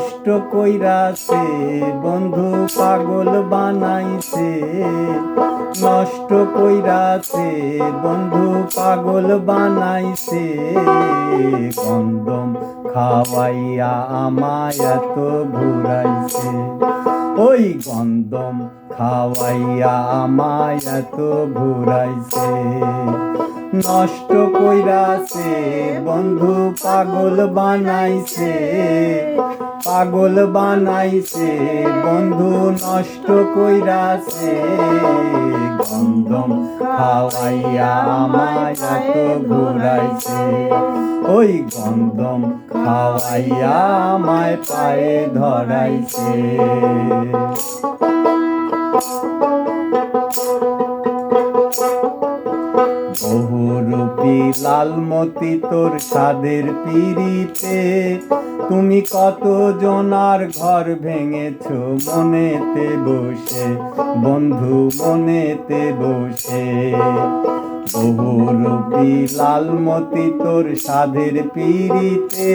নষ্ট কইরাছে বন্ধু পাগল বানাইছে, নষ্ট কইরাছে বন্ধু পাগল বানাইছে। কন্দম খাওয়াইয়া আমায় এত ঘুরাইছে, ওই গন্দম খাওয়াইয়া আমায় এত ঘুরাইছে। নষ্ট কইরাছে বন্ধু পাগল বানাইছে, পাগল বানাইছে বন্ধু নষ্ট কইরাছে। গন্দম খাওয়াইয়া আমায় এত ঘুরাইছে, ওই গন্দম খাওয়াইয়া আমায় পায়ে ধরাইছে। বহুরূপী লালমতি তোর সাদের পিড়িতে, তুমি কত জনার ঘর ভেঙেছ মনেতে বসে, বন্ধু মনেতে বসে। বহুরূপী লালমতি তোর সাদের পিড়িতে,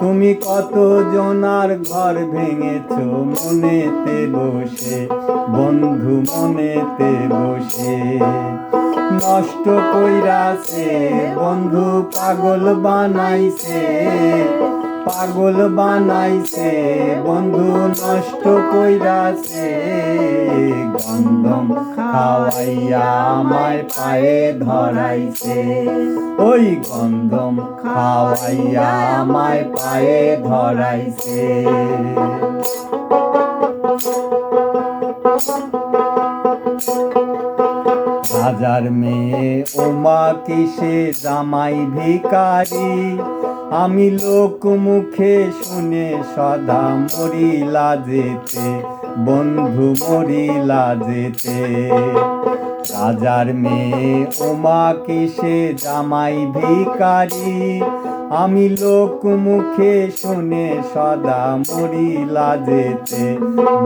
তুমি কত জনার ঘর ভেঙেছ মনেতে বসে, বন্ধু মনেতে বসে। নষ্ট কইরাছে বন্ধু পাগল বানাইছে, পাগল বানাইছে বন্ধু নষ্ট কইরাছে। গন্দম খাওয়াইয়া আমায় পায়ে ধরাইছে, ওই গন্দম খাওয়াইয়া আমায় পায়ে ধরাইছে। রাজার মেয়ে ওমা কিসে জামাই ভিখারি, আমি লোক মুখে শুনে সদা মরিলা যেতে, বন্ধু মরিলা যেতে। রাজার মেয়ে ওমা কিসে জামাই ভিখারি, আমি লোক মুখে শুনে সদা মরিলা যেতে,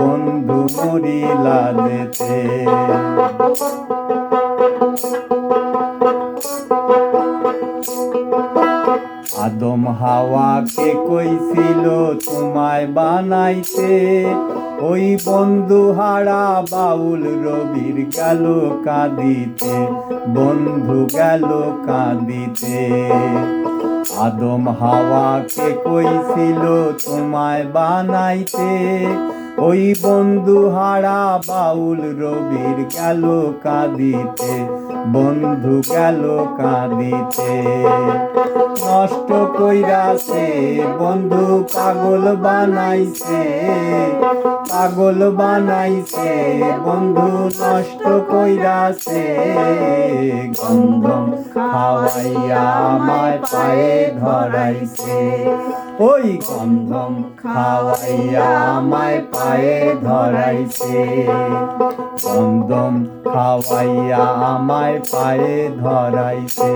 বন্ধু মরিলা যেতে। আদম হাওয়াকে কইছিল তোমায় বানাইতে, ওই বন্ধু হারা বাউল রবির গেল কাঁদিতে, বন্ধু গেল কাঁদিতে। আদম হাওয়াকে কইছিল তোমায় বানাইতে, ওই বন্ধু হারা বাউল রবির গেল কাঁদিতে, বন্ধু গেল কাঁদিতে। নষ্ট কইরাছে বন্ধু পাগল বানাইছে, পাগল বানাইছে বন্ধু নষ্ট কইরাছে। গন্দম খাওয়াইয়া আমায় পায়ে ধরাইছে, ওই গন্দম খাওয়াইয়া আমায় পায়ে ধরাইছে। গন্দম খাওয়াইয়া আমায় পায়ে ধরাইছে।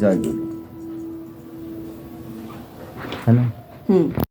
জয় গুরু। হ্যালো।